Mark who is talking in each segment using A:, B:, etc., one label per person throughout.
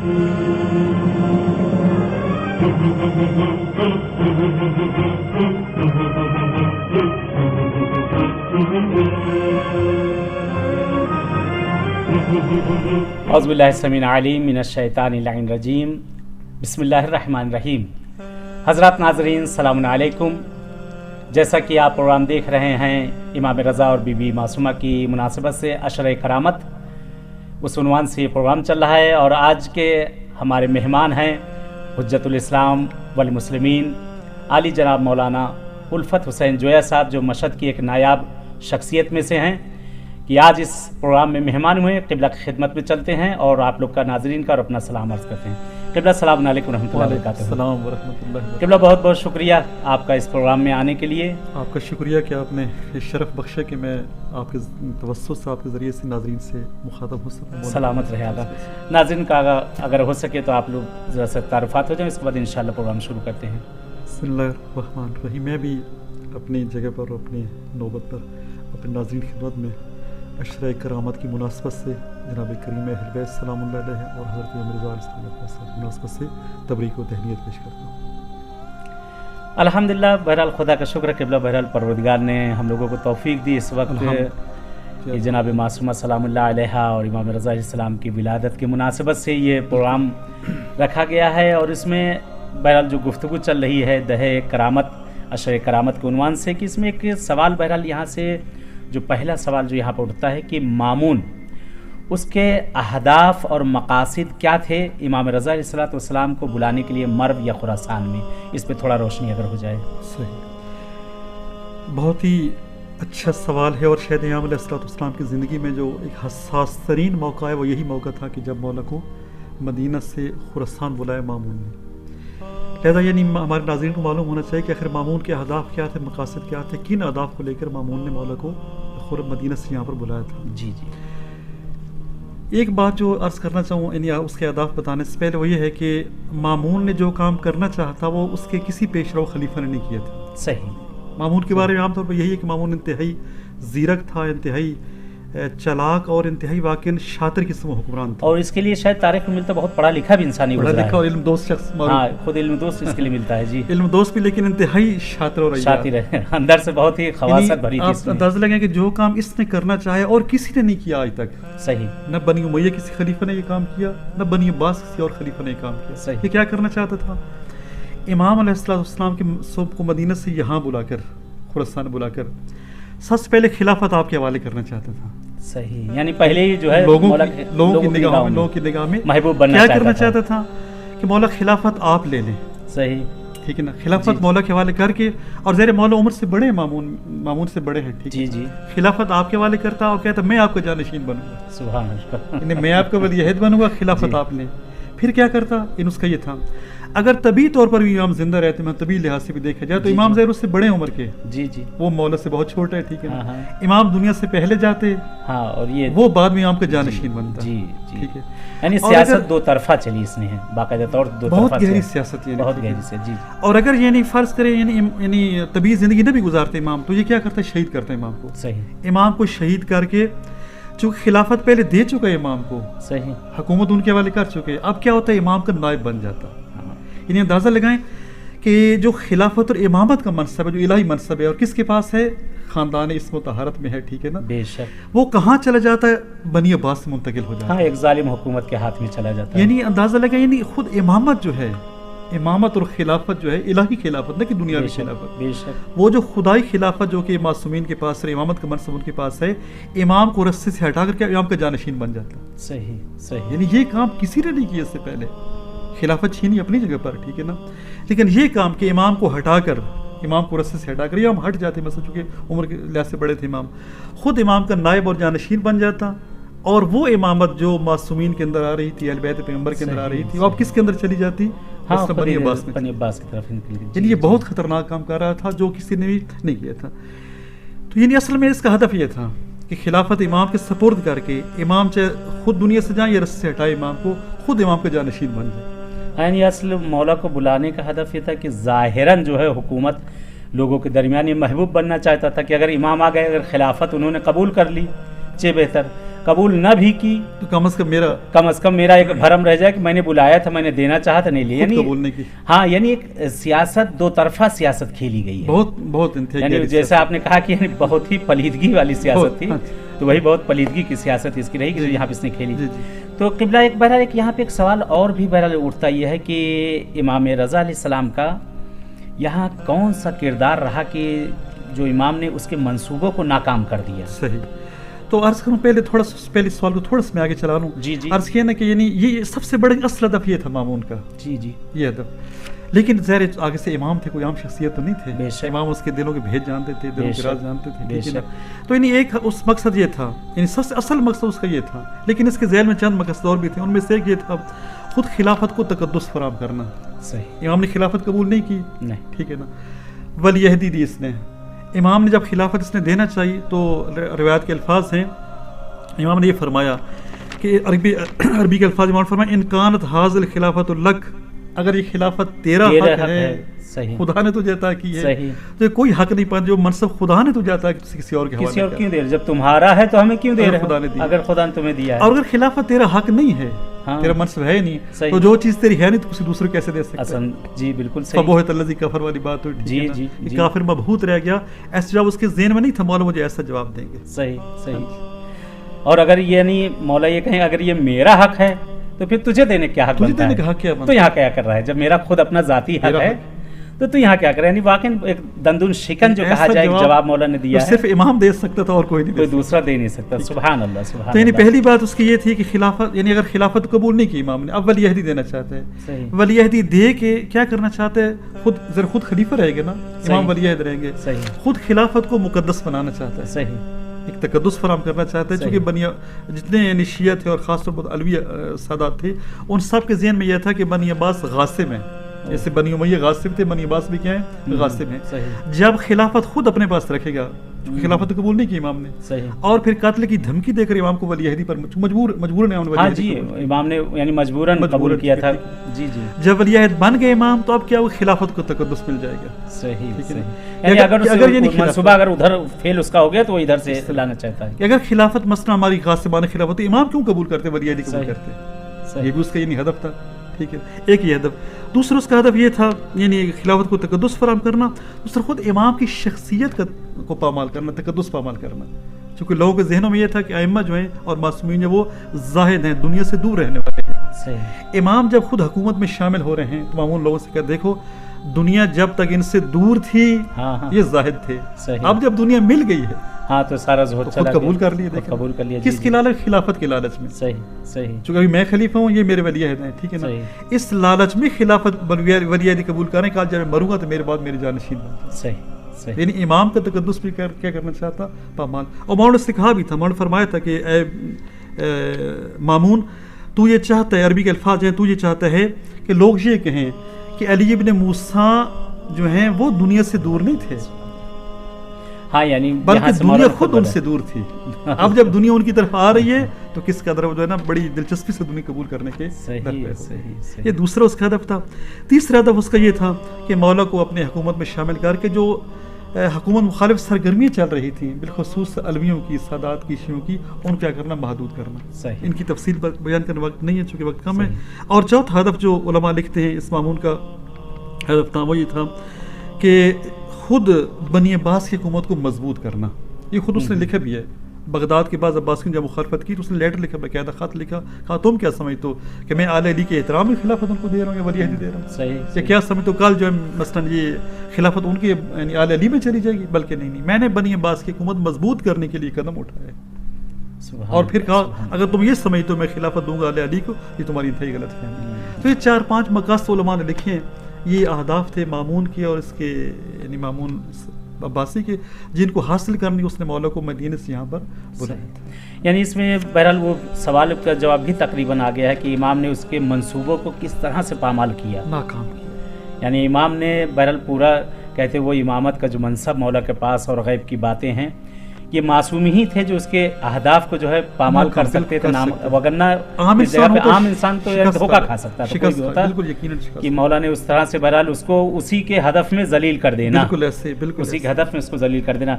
A: اعوذ باللہ السمیع العلیم من الشیطان اللعین الرجیم، بسم اللہ الرحمن الرحیم۔ حضرات ناظرین السلام علیکم۔ جیسا کہ آپ پروگرام دیکھ رہے ہیں امام رضا اور بی بی معصومہ کی مناسبت سے عشرہ کرامت، اس عنوان سے یہ پروگرام چل رہا ہے، اور آج کے ہمارے مہمان ہیں حجت الاسلام والمسلمین عالی جناب مولانا الفت حسین جویہ صاحب، جو مشہد کی ایک نایاب شخصیت میں سے ہیں، کہ آج اس پروگرام میں مہمان ہوئے۔ قبلہ کی خدمت میں چلتے ہیں اور آپ لوگ کا، ناظرین کا، اور اپنا سلام عرض کرتے ہیں۔ قبلہ السلام علیکم ورحمۃ اللہ وبرکاتہ۔
B: السلام ورحمۃ اللہ۔
A: قبلہ بہت بہت شکریہ آپ کا اس پروگرام میں آنے کے لیے۔
B: آپ کا شکریہ کہ آپ نے یہ شرف بخشا کہ میں آپ کے توسط سے، آپ کے ذریعے سے ناظرین سے مخاطب ہو سکوں۔
A: سلامت رہے گا ناظرین کا، اگر ہو سکے تو آپ لوگ ذرا سے تعارفات ہو جائیں، اس کے بعد انشاءاللہ پروگرام شروع کرتے ہیں۔
B: بسم اللہ الرحمن الرحیم۔ میں بھی اپنی جگہ پر، اپنی نوبت پر، اپنے ناظرین کی خدمت میں عشرہ کرامت کی مناسبت سے جناب کریم اہل بیت سلام اللہ علیہ اور حضرت امام رضا علیہ السلام کی مناسبت سے تبریک و تہنیت پیش کرتا ہوں۔
A: الحمدللہ، بہرحال خدا کا شکر ہے قبلہ، بہرحال پروردگار نے ہم لوگوں کو توفیق دی اس وقت کہ جناب معصومہ سلام اللہ علیہ اور امام رضا علیہ السلام کی ولادت کی مناسبت سے یہ پروگرام رکھا گیا ہے، اور اس میں بہرحال جو گفتگو چل رہی ہے دہے کرامت، عشرہ کرامت کے عنوان سے، کہ اس میں ایک سوال بہرحال یہاں سے جو پہلا سوال جو یہاں پر اٹھتا ہے کہ مامون، اس کے اہداف اور مقاصد کیا تھے امام رضا علیہ السلام کو بلانے کے لیے مرو یا خراسان میں؟ اس پہ تھوڑا روشنی اگر ہو جائے۔
B: صحیح، بہت ہی اچھا سوال ہے، اور شاید امام علیہ السلام کی زندگی میں جو ایک حساس ترین موقع ہے وہ یہی موقع تھا کہ جب مولا کو مدینہ سے خراسان بلایا مامون نے۔ لہذا یعنی ہمارے ناظرین کو معلوم ہونا چاہیے کہ آخر مامون کے اہداف کیا تھے، مقاصد کیا تھے، کن اہداف کو لے کر مامون نے مولا کو مدینہ سے یہاں پر بلایا تھا۔
A: جی جی،
B: ایک بات جو عرض کرنا چاہوں یعنی اس کے اہداف بتانے سے پہلے وہ یہ ہے کہ مامون نے جو کام کرنا چاہا تھا وہ اس کے کسی پیش رو خلیفہ نے نہیں کیا تھا۔
A: صحیح۔
B: مامون کے بارے میں عام طور پر یہی ہے کہ مامون انتہائی زیرک تھا، انتہائی چلاک اور انتہائی واقعی شاطر قسم حکمران تھا،
A: اور اس کے لیے شاید تاریخ میں ملتا بہت پڑھا لکھا بھی انسانی
B: پڑھا لکھا اور علم دوست شخص،
A: ہاں خود علم دوست اس کے لیے ملتا ہے۔ جی،
B: علم دوست بھی، لیکن انتہائی شاطر اور
A: شاطر ہے، اندر سے بہت ہی خواصت بھری تھی اس میں۔
B: اندازہ لگیں کہ جو کام اس نے کرنا چاہے اور کسی نے نہیں کیا آج تک،
A: صحیح،
B: نہ بنی امیہ کسی خلیفہ نے یہ کام کیا، نہ بنی عباس کسی اور خلیفہ نے یہ کام کیا۔
A: صحیح۔
B: یہ کیا کرنا چاہتا تھا؟ امام علیہ السلام کے صبح کو مدینہ سے یہاں بلا کر، خراسان بلا کر، سب سے پہلے خلافت آپ کے حوالے کرنا چاہتا تھا۔
A: صحیح، یعنی پہلے ہی جو ہے
B: لوگوں کی نگاہ میں
A: محبوب بننا
B: کیا کرنا چاہتا تھا کہ مولا خلافت آپ لے لیں۔
A: صحیح،
B: ٹھیک ہے نا، خلافت مولا کے حوالے کر کے، اور زیر مولا عمر سے بڑے، مامون سے بڑے ہیں، ٹھیک ہے،
A: جی،
B: خلافت آپ کے حوالے کرتا اور کہتا میں آپ کا جانشین بنوں گا،
A: سبحان اللہ،
B: یعنی میں آپ کا ولی عہد بنوں گا، خلافت آپ لیں۔ پھر کیا کرتا؟ ان اس کا یہ تھا، اگر طبی طور پر بھی امام زندہ رہتے ہیں، طبی لحاظ سے بھی دیکھا جائے تو امام ظاہر اس سے بڑے عمر کے،
A: جی جی،
B: وہ مولا سے بہت چھوٹا ہے، ٹھیک ہے نا، امام دنیا سے پہلے جاتے،
A: ہاں، اور یہ
B: وہ بعد میں امام کا جانشین بنتا،
A: جی جی،
B: ٹھیک ہے،
A: یعنی سیاست دو طرفہ چلی اس نے، باقاعدہ طور دو طرفہ،
B: بہت گہری سیاست،
A: بہت گہری سے، جی۔
B: اور اگر یعنی فرض کرے یعنی طبی زندگی نہ بھی گزارتے امام، تو یہ کیا کرتا ہے؟ شہید کرتا ہے امام کو۔
A: صحیح،
B: امام کو شہید کر کے، چونکہ خلافت پہلے دے چکا ہے امام کو،
A: صحیح،
B: حکومت ان کے حوالے کر چکے، اب کیا ہوتا ہے؟ امام کا نائب بن جاتا۔ یعنی اندازہ لگائیں کہ جو خلافت اور امامت کا منصب ہے، جو الہی منصب ہے، اور کس کے پاس ہے؟ خاندان اسم و طہارت میں ہے، ٹھیک ہے نا،
A: بے شک،
B: وہ کہاں چلا جاتا ہے؟ بنی عباس سے منتقل ہو جاتا ہے،
A: ایک ظالم حکومت کے ہاتھ میں چلا جاتا ہے۔
B: یعنی اندازہ لگائیں، یعنی خود امامت جو ہے، امامت اور خلافت جو ہے الہی خلافت، نہ کہ دنیاوی خلافت،
A: بے شک،
B: وہ جو خدائی خلافت جو کہ معصومین کے پاس ہے، امامت کا منصب ان کے پاس ہے، امام کو رستے سے ہٹا کر کے امام کا جانشین بن جاتا۔
A: صحیح صحیح،
B: یعنی یہ کام کسی نے نہیں کیا اس سے پہلے، خلافت چھینی اپنی جگہ پر، ٹھیک ہے نا، لیکن یہ کام کہ امام کو ہٹا کر، امام کو رستے سے ہٹا کر، یہ ہم ہٹ جاتے مثلا، چونکہ عمر کے لحاظ سے بڑے تھے امام، خود امام کا نائب اور جانشین بن جاتا، اور وہ امامت جو معصومین کے اندر آ رہی تھی، اہل بیت پیغمبر کے اندر آ رہی تھی، وہ اب کس کے اندر چلی جاتی؟ بنی عباس کی طرف۔ یعنی یہ بہت خطرناک کام کر رہا تھا جو کسی نے بھی نہیں کیا تھا۔ تو یعنی اصل میں اس کا ہدف یہ تھا کہ خلافت امام کے سپرد کر کے، امام چاہے خود دنیا سے جائیں یا رستے سے ہٹائے امام کو، خود امام کا جانشین بن جائے۔
A: یعنی اصل مولا کو بلانے کا ہدف یہ تھا کہ ظاہراً جو ہے حکومت لوگوں کے درمیان یہ محبوب بننا چاہتا تھا کہ اگر امام آ گئے، اگر خلافت انہوں نے قبول کر لی، چے بہتر، قبول نہ بھی کی
B: تو کم از کم میرا
A: ایک بھرم رہ جائے کہ میں نے بلایا تھا، میں نے دینا چاہا تھا، نہیں لیا، یعنی
B: قبول نہیں کی.
A: ہاں یعنی ایک سیاست، دو طرفہ سیاست کھیلی گئی ہے.
B: بہت
A: یعنی جیسا آپ نے کہا کہ یعنی بہت ہی پلیدگی والی سیاست تھی، تو وہی بہت پلیدگی کی سیاست اس کی رہی کہ یہاں پہ اس نے کھیلی. تو قبلہ ایک بہرحال ایک یہاں پہ ایک سوال اور بھی بہرحال اٹھتا یہ ہے کہ امام رضا علیہ السلام کا یہاں کون سا کردار رہا کہ جو امام نے اس کے منصوبوں کو ناکام کر دیا؟
B: صحیح. تو عرض کروں پہلے سوال کو تھوڑا سا میں آگے چلا لوں.
A: جی
B: عرض کیا نا کہ یعنی یہ سب سے بڑا اصل ہدف یہ تھا مامون کا. یہ ہدف، لیکن ظاہر آگے سے امام تھے، کوئی عام شخصیت تو نہیں تھے. امام اس کے دلوں کے بھید جانتے تھے، دلوں کے راز جانتے تھے. تو یعنی ایک اس مقصد یہ تھا، یعنی سب سے اصل مقصد اس کا یہ تھا. لیکن اس کے ذیل میں چند مقصد اور بھی تھے. ان میں سے ایک یہ تھا خود خلافت کو تقدس فراہم کرنا. امام نے خلافت قبول نہیں کی، ٹھیک ہے نا، ولی عہدی دی اس نے. امام نے جب خلافت اس نے دینا چاہیے تو روایت کے الفاظ ہیں، امام نے یہ فرمایا کہ عربی کے الفاظ امام نے فرمایا ان کانت حاضل خلافت لک، اگر یہ خلافت تیرا حق ہے، خدا نے تجھے عطا کی ہے، تو کوئی حق نہیں پاتا. جو منصب خدا نے تجھے عطا کی کسی اور کے حوالے
A: کر، کیوں دے رہے؟ جب تمہارا ہے تو ہمیں کیوں دے رہے؟ اگر خدا نے تمہیں دیا ہے.
B: اور اگر خلافت تیرا حق نہیں ہے، تیرا منصب ہے نہیں، تو جو چیز تیری ہے نہیں تو کسی دوسرے کیسے دے سکتا ہے؟
A: جی بالکل صحیح.
B: فبوہت الذی کفر والی بات ہوئی. جی کافر مبہوت رہ گیا. ایسا جواب اس کے ذہن میں نہیں تھا، مولا مجھے ایسا جواب دیں گے.
A: صحیح. اور اگر یہ نہیں مولا یہ کہیں اگر یہ میرا حق ہے تو پھر تجھے دینے کیا حق بنتا ہے؟ تو یہاں کیا کر رہا ہے؟ جب میرا خود اپنا ذاتی حق ہے تو یہاں کیا کر رہا ہے؟ یعنی واقعی ایک دندون شکن جو کہا جائے جواب مولا نے دیا ہے،
B: صرف امام دے سکتا تھا اور کوئی
A: دوسرا دے نہیں سکتا. سبحان اللہ سبحان اللہ.
B: تو یعنی پہلی بات اس کی یہ تھی کہ خلافت، یعنی اگر خلافت قبول نہیں کی امام نے، اب ولی عہدی دینا چاہتے ہیں. ولی عہدی دے کے کیا کرنا چاہتے ہیں؟ خود خلیفہ رہے گا نا، امام ولی عہد رہیں گے، خود خلافت کو مقدس بنانا چاہتا ہے، ایک تقدس فراہم کرنا چاہتے ہیں. چونکہ جتنے یعنی شیعہ تھے اور خاص طور پر علوی سادات تھے، ان سب کے ذہن میں یہ تھا کہ بنی عباس غاصب ہیں. جیسے بنی امیہ غاصب تھے، بنی عباس بھی کیا ہیں؟ غاصب ہیں. جب خلافت خود اپنے پاس رکھے گا، خلافت قبول نہیں کی امام نے، اور پھر قتل کی دھمکی دے کر امام کو ولی عہدی پر مجبوراً
A: امام نے یعنی مجبوراً قبول کیا تھا.
B: جب ولی عہد بن گئے امام تو اب کیا وہ خلافت کو تقدس مل جائے گا.
A: صحیح. یعنی اگر منصوبہ اگر ادھر فیل اس کا ہو گیا تو وہ ادھر سے لانا چاہتا ہے.
B: اگر خلافت مثلا ہماری غاصبانہ خلافت، امام کیوں قبول کرتے، ولی عہدی قبول کرتے؟ یہ بھی اس کا یعنی ہدف تھا. ٹھیک ہے، ایک یہ ہدف. دوسرا اس کا ہدف یہ تھا یعنی خلافت کو تقدس فراہم کرنا. دوسرا خود امام کی شخصیت کو پامال کرنا، تقدس پامال کرنا. چونکہ لوگوں کے ذہنوں میں یہ تھا کہ ائمہ جو ہیں اور معصومین جو وہ زاہد ہیں، دنیا سے دور رہنے والے ہیں. امام جب خود حکومت میں شامل ہو رہے ہیں تو معمول لوگوں سے کہ دیکھو دنیا جب تک ان سے دور تھی یہ زاہد تھے، اب جب دنیا مل گئی ہے
A: تو سارا زہد
B: خود قبول کر لیے.
A: قبول کر لیا.
B: کس کی لالچ؟ خلافت کے لالچ میں.
A: صحیح.
B: چونکہ ابھی میں خلیفہ ہوں، یہ میرے ولی عہد ہیں، ٹھیک ہے نا. اس لالچ میں خلافت ولی عہدی قبول کرنے کا، جب میں مروں گا تو میرے بعد میری جانشین بن. صحیح. یعنی امام کا تقدس بھی کیا کرنا چاہتا؟ پامال. اور مولانا نے سکھا بھی تھا، مولانا نے فرمایا تھا کہ اے مامون، تو یہ چاہتا ہے، عربی کے الفاظ ہیں، تو یہ چاہتا ہے کہ لوگ یہ کہیں کہ علی ابن موسیٰ جو ہیں وہ دنیا سے دور نہیں تھے،
A: یعنی
B: بلکہ دنیا خود ان سے دور تھی. اب جب دنیا ان کی طرف آ رہی ہے تو کس قدر جو ہے نا بڑی دلچسپی سے دنیا قبول کرنے کے. یہ دوسرا اس کا ہدف تھا. تیسرا ہدف اس کا یہ تھا کہ مولا کو اپنے حکومت میں شامل کر کے جو حکومت مخالف سرگرمیاں چل رہی تھیں، بالخصوص علویوں کی، سادات کی، شیعوں کی، ان کیا کرنا؟ محدود کرنا. ان کی تفصیل بیان کرنے وقت نہیں ہے چونکہ وقت کم ہے. اور چوتھا ہدف جو علماء لکھتے ہیں اس مامون کا ہدف تھا، وہ یہ تھا کہ خود بنی عباس کی حکومت کو مضبوط کرنا. یہ خود اس نے لکھا بھی ہے. بغداد کے بعد عباسیوں نے جب مخالفت کی تو اس نے لیٹر لکھا، باقاعدہ خط لکھا، کہا تم کیا سمجھتے ہو کہ میں آل علی کے احترام میں خلافت ان کو دے رہا ہوں یا ولی عہدی دے رہا ہوں؟ یا کیا سمجھتے ہو کل جو ہے مثلاً یہ خلافت ان کے یعنی آل علی میں چلی جائے گی؟ بلکہ نہیں، میں نے بنی عباس کی حکومت مضبوط کرنے کے لیے قدم اٹھایا. اور پھر کہا اگر تم یہ سمجھتے ہو میں خلافت دوں گا آل علی کو، یہ تمہاری انتہائی غلط فہمی. تو یہ 4-5 مقاصد علماء نے لکھے ہیں. یہ اہداف تھے مامون کے اور اس کے یعنی مامون عباسی کے، جن کو حاصل کرنے اس نے مولا کو مدینے سے یہاں پر بلایا.
A: یعنی اس میں بہرحال وہ سوال کا جواب بھی تقریباً آ گیا ہے کہ امام نے اس کے منصوبوں کو کس طرح سے پامال کیا،
B: ناکام کیا.
A: یعنی امام نے بہرحال پورا کہتے وہ امامت کا جو منصب مولا کے پاس اور غیب کی باتیں ہیں، یہ معصوم ہی تھے جو اس کے اہداف کو جو ہے پامال کر سکتے تھے، وگرنہ اس جگہ پہ عام انسان تو دھوکہ کھا سکتا تھا، کوئی بھی ہوتا کہ مولا نے اس طرح سے بہرحال اس کو اسی کے ہدف میں ذلیل کر دینا، اسی کے ہدف میں اس کو ذلیل کر دینا۔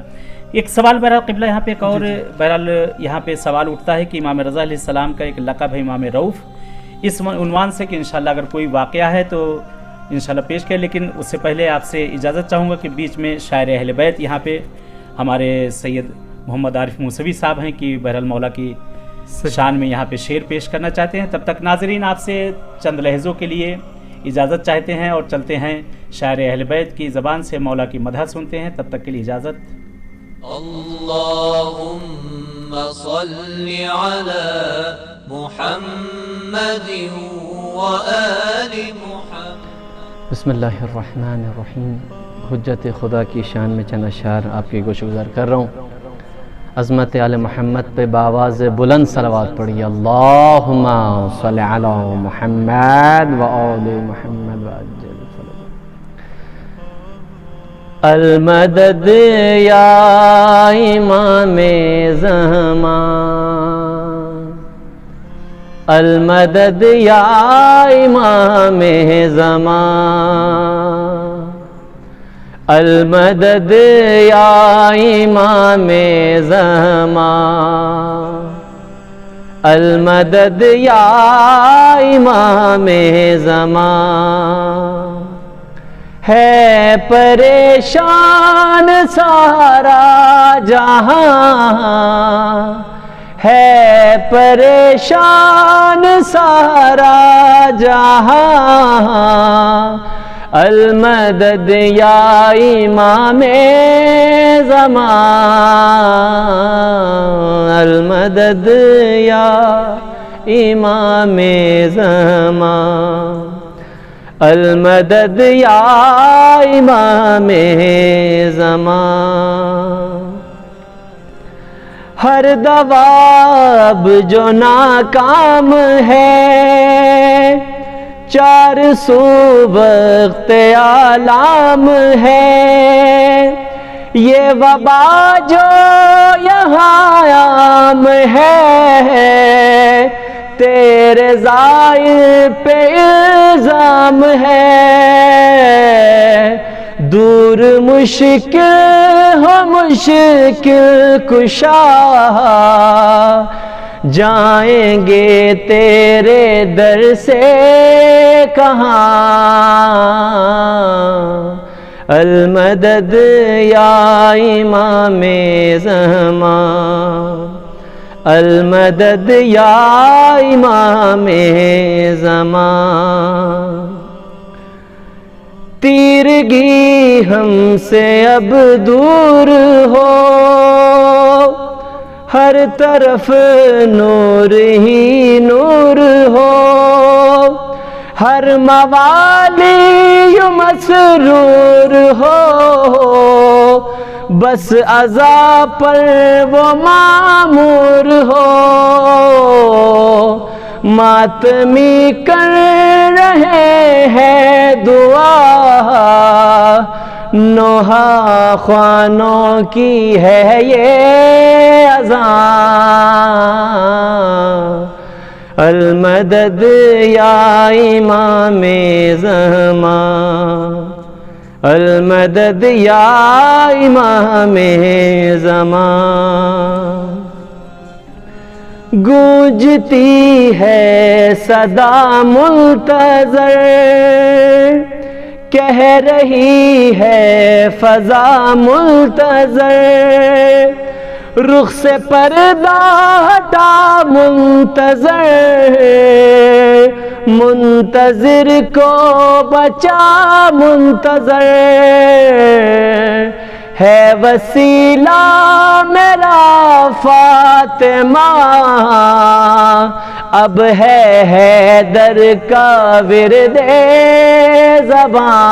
A: ایک سوال بہرحال قبلہ یہاں پہ ایک اور بہرحال یہاں پہ سوال اٹھتا ہے کہ امام رضا علیہ السلام کا ایک لقب ہے امام رؤوف، اس عنوان سے کہ انشاءاللہ اگر کوئی واقعہ ہے تو انشاءاللہ پیش کریں، لیکن اس سے پہلے آپ سے اجازت چاہوں گا کہ بیچ میں شاعر اہل بیت یہاں پہ ہمارے سید محمد عارف موسوی صاحب ہیں کہ بہرحال مولا کی شان میں یہاں پہ شعر پیش کرنا چاہتے ہیں۔ تب تک ناظرین آپ سے چند لہجوں کے لیے اجازت چاہتے ہیں اور چلتے ہیں شاعر اہل بیت کی زبان سے مولا کی مدح سنتے ہیں، تب تک کے لیے اجازت۔
C: اللہم صلی علی محمد و آل محمد۔
D: بسم اللہ الرحمن الرحیم۔ حجت خدا کی شان میں چند اشعار آپ کی گوش گزار کر رہا ہوں۔ عظمت آل محمد پہ بآواز بلند صلوات پڑھیے۔ اللہم صلی علی محمد و آل محمد وعجل فرجہ۔ المدد یا امام زمان، المدد یا امام زمان، المدد یا امام زمان، المدد یا امام زمان۔ ہے پریشان سارا جہاں، ہے پریشان سارا جہاں، المدد یا امام زمان، المدد یا امام زمان، المدد یا امام زمان۔ ہر دواب جو ناکام ہے، چار سو وقت عالم ہے، یہ وبا جو یہاں عام ہے، تیرے ظاہر پہ الزام ہے۔ دور مشکل ہو مشکل کشا، جائیں گے تیرے در سے کہاں، المدد یا امام زمان، المدد یا امام زمان۔ تیرگی ہم سے اب دور ہو، ہر طرف نور ہی نور ہو، ہر موالی یوں مسرور ہو، بس عذاب پر وہ معمور ہو۔ ماتمی کر رہے ہیں دعا، نوحہ خوانوں کی ہے یہ اذان، المدد یا امام زمان، المدد یا امام زمان۔ گونجتی ہے صدا منتظر، کہہ رہی ہے فضا منتظر، رخ سے پردہ ہٹا منتظر، منتظر کو بچا منتظر، ہے وسیلہ میرا فاطمہ، اب ہے حیدر کا ورد زبان،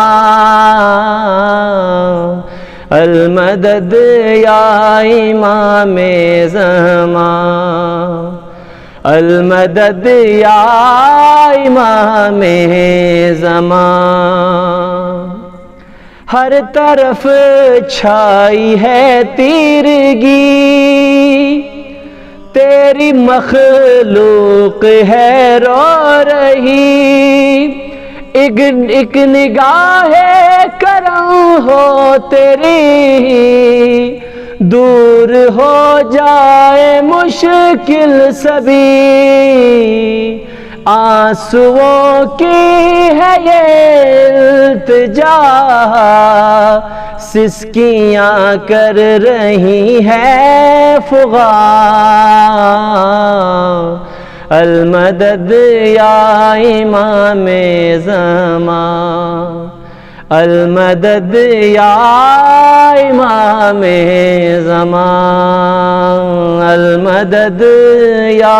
D: المدد یا امام زمان، المدد یا امام زمان۔ ہر طرف چھائی ہے تیرگی، تیری مخلوق ہے رو رہی، ایک نگاہ کرم ہو تیری، دور ہو جائے مشکل سبھی، آنسوؤں کی ہے یہ التجا، سسکیاں کر رہی ہے فغاں، المدد یا امام زمان، المدد یا امام زمان، المدد یا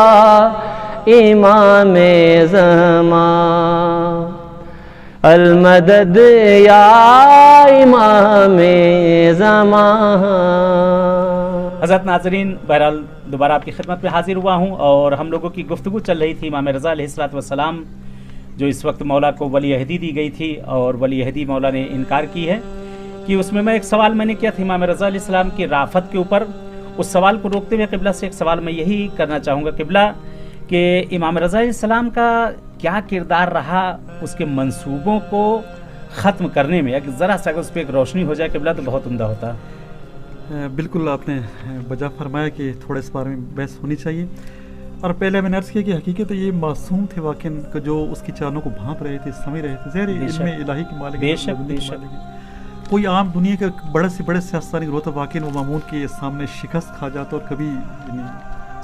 D: امام زمان، المدد یا امام زمان۔
A: حضرت ناظرین، بہرحال دوبارہ آپ کی خدمت میں حاضر ہوا ہوں، اور ہم لوگوں کی گفتگو چل رہی تھی امام رضا علیہ السلام جو اس وقت مولا کو ولی عہدی دی گئی تھی، اور ولی عہدی مولا نے انکار کی ہے کہ اس میں ایک سوال میں نے کیا تھا امام رضا علیہ السلام کی رافت کے اوپر، اس سوال کو روکتے ہوئے قبلہ سے ایک سوال میں یہی کرنا چاہوں گا قبلہ کہ امام رضا علیہ السلام کا کیا کردار رہا اس کے منصوبوں کو ختم کرنے میں، اگر ذرا سا اس پہ ایک روشنی ہو جائے قبلہ تو بہت عمدہ ہوتا۔
B: بالکل آپ نے بجا فرمایا کہ تھوڑا اس بارے میں بحث ہونی چاہیے، اور پہلے میں نے عرض کیا کہ حقیقت یہ معصوم تھے واقعاً کہ جو اس کی چالوں کو بھانپ رہے تھے، سمجھ رہے تھے، ظاہر علم الہی کے مالک،
A: بے شک بے شک،
B: کوئی عام دنیا کا بڑے سے بڑے سیاستدان ہوتا واقعاً وہ مامون کے سامنے شکست کھا جاتا اور کبھی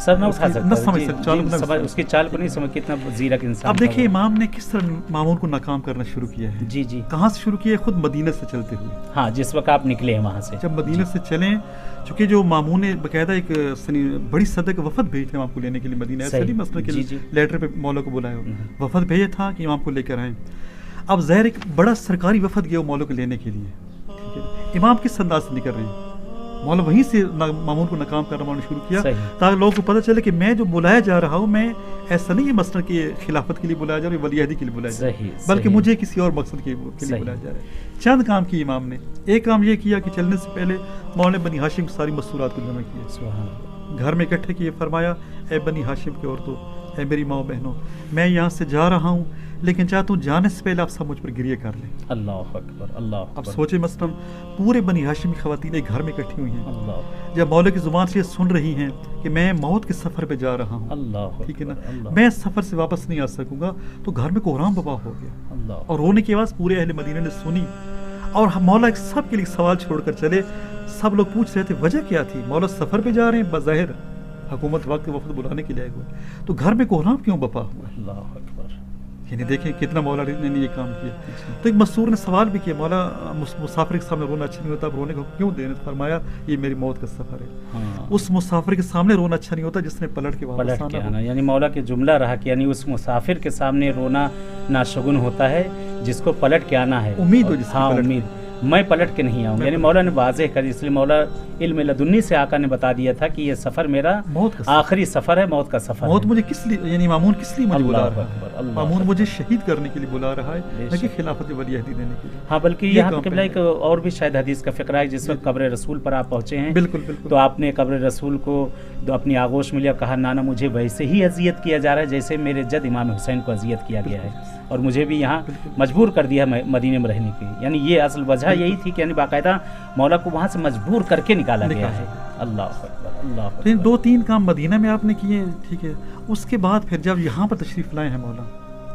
A: سر نہ اٹھا سکتا،
B: نہ سمجھ سکتا،
A: اس کی چال کو نہیں سمجھ، کتنا زیرک انسان۔
B: اب دیکھیے امام نے کس طرح مامون کو ناکام کرنا شروع کیا ہے۔
A: جی جی،
B: کہاں سے شروع کیا ہے؟ خود مدینہ سے چلتے ہوئے۔
A: ہاں، جس وقت آپ نکلے ہیں وہاں سے،
B: جب مدینہ سے چلیں، چونکہ جو مامون نے باقاعدہ ایک بڑی صدق وفد بھیج تھے امام کو لینے کے لیے مدینہ، ایسا نہیں مثلا کہ لیٹر پہ مولا کو بلایا ہو، وفد بھیجا تھا کہ امام کو لے کر آئیں۔ اب ظاہر ایک بڑا سرکاری وفد گیا مولا کو لینے کے لیے، ٹھیک ہے، امام کس انداز سے نکل رہی، مولا وہیں سے مامون کو ناکام کرنا شروع کیا تاکہ لوگوں کو پتہ چلے کہ میں جو بلایا جا رہا ہوں، میں ایسا نہیں ہے مثلا کہ خلافت کے لیے بلایا جا رہا ہے، ولی عہدی کے لیے بلایا جا رہا ہے، بلکہ مجھے کسی اور مقصد کے لیے بلایا جا رہا ہے۔ چند کام کیے امام نے، ایک کام یہ کیا کہ چلنے سے پہلے مولا نے بنی ہاشم کی ساری مستورات کو جمع کیا، گھر میں اکٹھے کیے، فرمایا اے بنی ہاشم کی عورتوں، اے میری ماں بہنوں، میں یہاں سے جا رہا ہوں، لیکن چاہتا ہوں جانے سے پہلے آپ سب مجھ پر گریہ کر لیں۔
A: اللہ اکبر، اللہ اکبر۔
B: اب سوچے مثلاً پورے بنی ہاشمی خواتین ایک گھر میں اکٹھی ہوئی ہیں، جب مولا کی زبان سے یہ سن رہی ہیں کہ میں موت کے سفر پہ جا رہا ہوں، ٹھیک ہے نا، میں سفر سے واپس نہیں آ سکوں گا، تو گھر میں کوہرام ببا ہو گیا، اور رونے کی آواز پورے اہل مدینہ نے سنی، اور مولا سب کے لیے سوال چھوڑ کر چلے۔ سب لوگ پوچھ رہے تھے وجہ کیا تھی، مولا سفر پہ جا رہے ہیں، بظاہر حکومت وقت وفد بلانے کے لیے آئے ہوئے، تو گھر میں کوہرام کیوں بپا ہوا؟ اللہ اکبر، یعنی دیکھیں کتنا مولا نے یہ کام کیا۔ تو ایک مسرور نے سوال بھی کیا، مولا مسافر کے سامنے رونا اچھا نہیں ہوتا، اب رونے کو کیوں دینے؟ فرمایا یہ میری موت کا سفر ہے، اس مسافر کے سامنے رونا اچھا نہیں ہوتا جس نے پلٹ کے واپس آنا۔
A: یعنی مولا کے جملہ رہا کہ یعنی اس مسافر کے سامنے رونا ناشگن ہوتا ہے جس کو پلٹ کے آنا ہے،
B: امید ہو جس
A: ہاں امید، میں پلٹ کے نہیں آؤں، یعنی مولا نے واضح کر، اس لیے مولا علم لدنی سے آقا نے بتا دیا تھا کہ یہ سفر میرا آخری سفر ہے، موت کا سفر۔
B: موت مجھے کس لیے، یعنی مامون کس لیے مجھے بلا رہا ہے؟ مامون مجھے شہید کرنے کے لیے بلا رہا ہے، نہ کہ خلافت ولی عہدی دینے کے لیے۔
A: ہاں، بلکہ یہاں قبلہ ایک اور بھی شاید حدیث کا فقرہ ہے، جس وقت قبر رسول پر آپ پہنچے ہیں،
B: بالکل بالکل،
A: تو آپ نے قبر رسول کو اپنی آغوش میں لیا، کہا نانا مجھے ویسے ہی اذیت کیا جا رہا ہے جیسے میرے جد امام حسین کو اذیت کیا گیا ہے، اور مجھے بھی یہاں مجبور کر دیا مدینے میں رہنے کی۔ یعنی یہ اصل وجہ یہی تھی کہ یعنی باقاعدہ مولا کو وہاں سے مجبور کر کے نکالا گیا ہے۔ اللہ اکبر، اللہ اکبر۔
B: دو تین کام مدینہ میں آپ نے کیے، ٹھیک ہے، اس کے بعد پھر جب یہاں پر تشریف لائے ہیں مولا،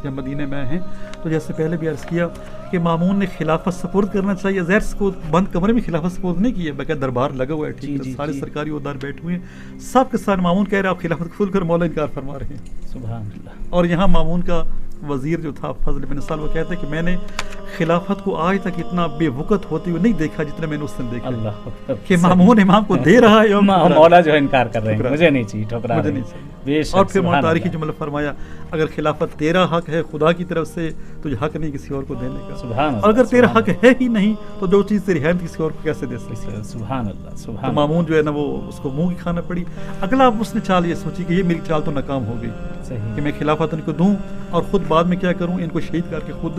B: جب مدینہ میں آئے ہیں، تو جیسے پہلے بھی عرض کیا کہ مامون نے خلافت سپرد کرنا چاہیے، زہر کو بند کمرے میں خلافت سپرد نہیں کی ہے، بلکہ دربار لگا ہوا ہے، ٹھیک ہے، سارے سرکاری عہدیدار بیٹھے ہوئے ہیں، سب کے ساتھ مامون کہہ رہے آپ خلافت کھل کر، مولا انکار فرما رہے ہیں،
A: سبحان اللہ۔
B: اور یہاں مامون کا وزیر جو تھا فضل بن سال، وہ کہتے ہیں کہ میں نے خلافت کو آج تک اتنا بے وقت ہوتے ہوئے نہیں دیکھا جتنا میں نے اس دن دیکھا،
A: اللہ
B: کہ مامون امام کو دے رہا ہے،
A: مولا جو انکار کر رہے ہیں، مجھے نہیں چاہیے، ٹھکرا رہے ہیں۔
B: اور پھر مولا تاریخی جملہ فرمایا، اگر خلافت تیرا حق ہے خدا کی طرف سے، تو یہ حق نہیں کسی اور کو دینے کا،
A: سبحان اللہ،
B: اور اگر تیرا حق ہے ہی نہیں تو جو چیز تیری ہے کسی اور کو کیسے دے سکتے؟
A: سبحان اللہ، سبحان
B: اللہ۔ مامون جو ہے نا وہ اس کو منہ کی کھانا پڑی۔ اگلا اس نے چال یہ سوچی کہ یہ میری چال تو ناکام ہو گئی کہ میں خلافت ان کو دوں اور خود بعد میں کیا کروں، ان کو شہید کر کے خود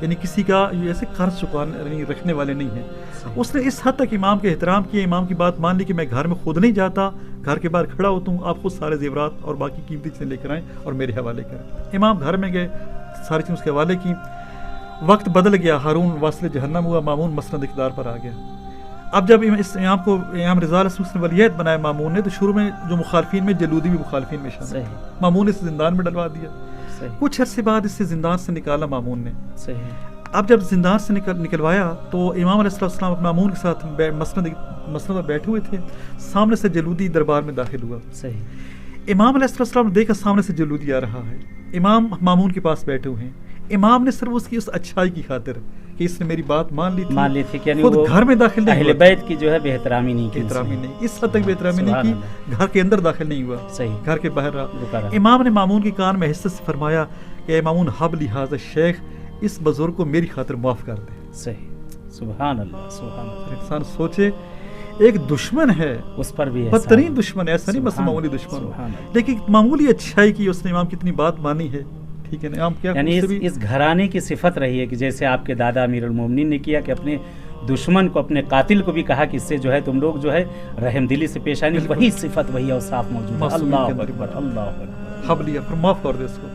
B: یعنی کسی کا ایسے قرض چکانے رکھنے والے نہیں ہیں. اس نے اس حد تک امام کے احترام کیا, امام کی بات مان لی کہ میں گھر میں خود نہیں جاتا, گھر کے باہر کھڑا ہوتا ہوں, آپ خود سارے زیورات اور باقی قیمتی چیزیں لے کر آئیں اور میرے حوالے کریں. امام گھر میں گئے, ساری چیزیں اس کے حوالے کی. وقت بدل گیا, ہارون واصل جہنم ہوا, مامون مسند اقتدار پر آ گیا. اب جب اس امام کو امام رضا علیہ السلام نے ولیعہد بنایا مامون نے, تو شروع میں جو مخالفین میں جلودی بھی مخالفین میں شامل. مامون نے اسے زندان میں ڈلوا دیا. کچھ عرصے بعد اسے زندان سے نکالا مامون نے. اب جب زندان سے نکلوایا تو امام علیہ السلام اپنے مامون کے ساتھ مسند پر بیٹھے ہوئے تھے. سامنے سے جلودی دربار میں داخل ہوا. امام علیہ السلام نے دیکھا سامنے سے جلودی آ رہا ہے, امام مامون کے پاس بیٹھے ہوئے ہیں. امام نے صرف اس کی اس اچھائی کی خاطر کہ اس نے میری بات مان لی تھی کہ خود گھر میں داخل نہیں
A: اہل بیت کی جو ہے بے احترامی نہیں کی,
B: اس حد تک بے احترامی نہیں کی, گھر کے اندر داخل نہیں ہوا, گھر کے باہر رہا. امام نے مامون کے کان میں حصہ سے فرمایا کہ اے مامون حب لہذا شیخ, اس بزرگ کو میری خاطر معاف کر دے.
A: صحیح, سبحان اللہ, سبحان اللہ. انسان
B: سوچے ایک دشمن ہے,
A: اس پر بھی
B: بدترین دشمن, ایسا نہیں بس معمولی دشمن, لیکن معمولی اچھائی کی اس نے امام کی اتنی بات مانی ہے. ٹھیک ہے نا, کیا
A: یعنی اس گھرانے کی صفت رہی ہے کہ جیسے آپ کے دادا امیر المومنین نے کیا کہ اپنے دشمن کو, اپنے قاتل کو بھی کہا کہ اس سے جو ہے تم لوگ جو ہے رحم دلی سے پیش آنے, وہی صفت وہی اوصاف موجود ہے. اللہ اکبر, اللہ اکبر.
B: حب لیا, پھر معاف کر دے اس کو.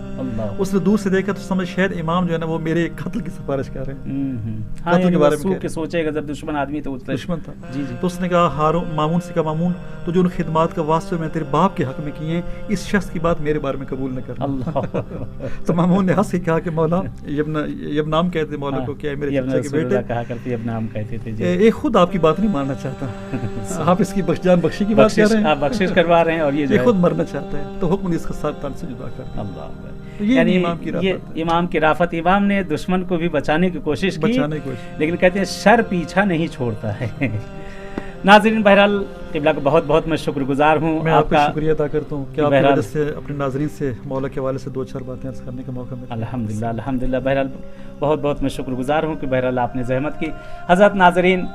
B: اس نے دور سے دیکھا تو سمجھ شاید امام جو ہے نا وہ میرے قتل کی سفارش کر رہے ہیں.
A: قتل کے بارے میں سوچے گا, جب دشمن آدمی تو
B: دشمن تھا. تو اس نے کہا مامون سے کہا, مامون تو جو ان خدمات کا واسطہ میں تیرے باپ کے حق میں کیے ہیں, اس شخص کی بات میرے بارے میں قبول نہ کرنا. تو مامون نے ہنس کے کہا کہ مولا, یہ نام کہتے مولا کو, کیا میرے چچا کے بیٹے
A: کہا کرتے اب نام کہتے تھے,
B: یہ خود آپ کی بات نہیں ماننا چاہتا, آپ اس کی جان بخشی کی بات کر رہے ہیں,
A: آپ بخشش کروا رہے ہیں, اور یہ
B: خود مرنا چاہتا ہے, تو حکم اس کا ساتھ تن سے جدا کر.
A: یعنی یہ امام کی رافت, امام نے دشمن کو بھی بچانے کی کوشش کی, لیکن کہتے ہیں شر پیچھا نہیں چھوڑتا ہے. ناظرین, بہرحال قبلہ کا بہت بہت میں شکر گزار ہوں.
B: میں آپ کا شکریہ ادا کرتا ہوں کہ آپ کی وجہ سے اپنے ناظرین سے مولا کے حوالے سے دو چار باتیں عرض کرنے کا موقع ملا.
A: الحمدللہ, الحمدللہ. بہرحال بہت بہت میں شکر گزار ہوں کہ بہرحال آپ نے زحمت کی. حضرت ناظرین,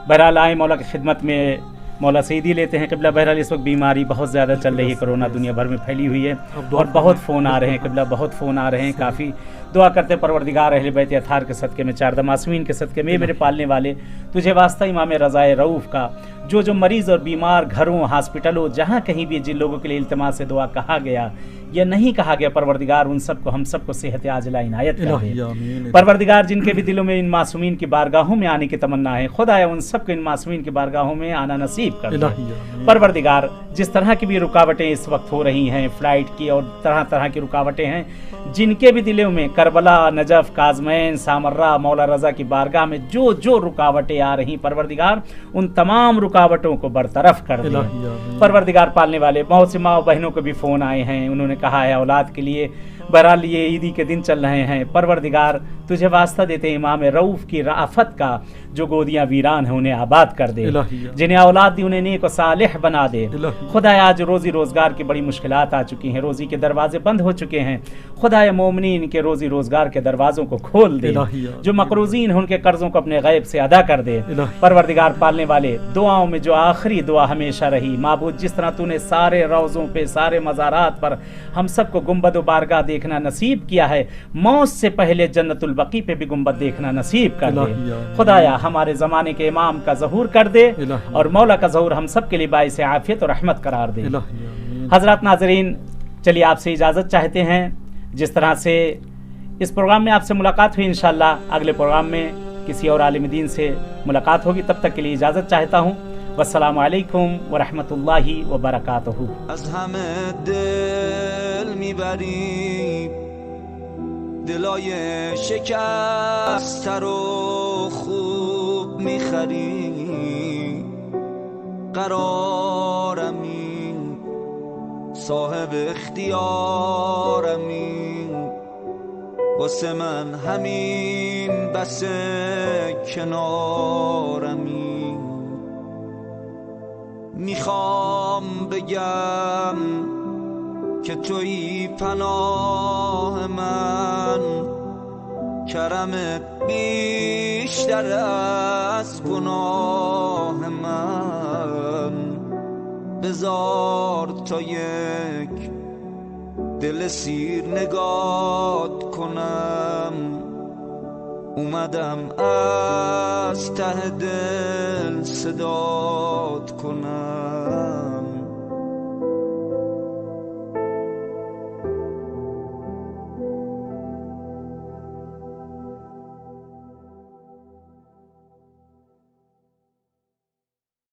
A: بہرحال آئے مولا کی خدمت میں, مولا سعیدی لیتے ہیں. قبلہ بہرحال اس وقت بیماری بہت زیادہ چل رہی ہے, کرونا دنیا بھر میں پھیلی ہوئی ہے, اور بہت فون آ رہے ہیں. قبلہ بہت فون آ رہے ہیں, کافی دعا کرتے پروردگار اہل بیت اطہار کے صدقے میں, چار معصومین کے صدقے میں, میرے پالنے والے تجھے واسطہ امام رضا رؤوف کا, جو مریض اور بیمار گھروں, ہاسپٹلوں, جہاں کہیں بھی جن لوگوں کے لیے التماس سے دعا کہا گیا یا نہیں کہا گیا, پروردگار ان سب کو, ہم سب کو صحت عاجلہ عنایت کر دے. پروردگار جن کے بھی دلوں میں ان معصومین کی بارگاہوں میں آنے کی تمنا ہے, خدایا ان سب کو ان معصومین کی بارگاہوں میں آنا نصیب کر دے. پروردگار جس طرح کی بھی رکاوٹیں اس وقت ہو رہی ہیں, فلائٹ کی اور طرح طرح کی رکاوٹیں ہیں, جن کے بھی دلوں میں کربلا, نجف, کاظمین, سامرہ, مولا رضا کی بارگاہ میں جو رکاوٹیں آ رہی, پروردگار ان تمام رکاوٹوں کو برطرف کر دے. پروردگار پالنے والے, بہت سے ماں بہنوں کو بھی فون آئے ہیں, انہوں نے کہا ہے اولاد کے لیے, بہرحال یہ عیدی کے دن چل رہے ہیں. پروردگار تجھے واسطہ دیتے ہیں امام رؤوف کی رافت کا, جو گودیاں ویران ہیں انہیں آباد کر دے, جنہیں اولاد دی انہیں نیک و صالح بنا دے. خدایا آج روزی روزگار کی بڑی مشکلات آ چکی ہیں, روزی کے دروازے بند ہو چکے ہیں. خدایا مومنین کے روزی روزگار کے دروازوں کو کھول دے, جو مقروضین ہیں ان کے قرضوں کو اپنے غیب سے ادا کر دے. پروردگار پالنے والے, دعاؤں میں جو آخری دعا ہمیشہ رہی, معبود جس طرح تو نے سارے روضوں پہ, سارے مزارات پر ہم سب کو گنبد و بارگاہ دیکھنا نصیب کیا ہے, موت سے پہلے جنت البقیع پہ بھی گنبد دیکھنا نصیب کر دے. خدایا ہمارے زمانے کے امام کا ظہور کر دے, اور مولا کا ظہور ہم سب کے لیے باعث عافیت اور رحمت قرار دے. حضرات ناظرین, چلیے آپ سے اجازت چاہتے ہیں. جس طرح سے اس پروگرام میں آپ سے ملاقات ہوئی, انشاءاللہ اگلے پروگرام میں کسی اور عالم دین سے ملاقات ہوگی. تب تک کے لیے اجازت چاہتا ہوں. والسلام علیکم ورحمۃ اللہ وبرکاتہ.
C: از همه دل میبری دلای شکسته رو خوب میخری, قرارمی صاحب اختیارمی, واسه من همین بس کنارمی. میخوام بگم که توی پناه من, کرمت بیشتر از گناه من. بذار تا یک دل سیر نگات کنم, اومدم از ته دل صدات کنم.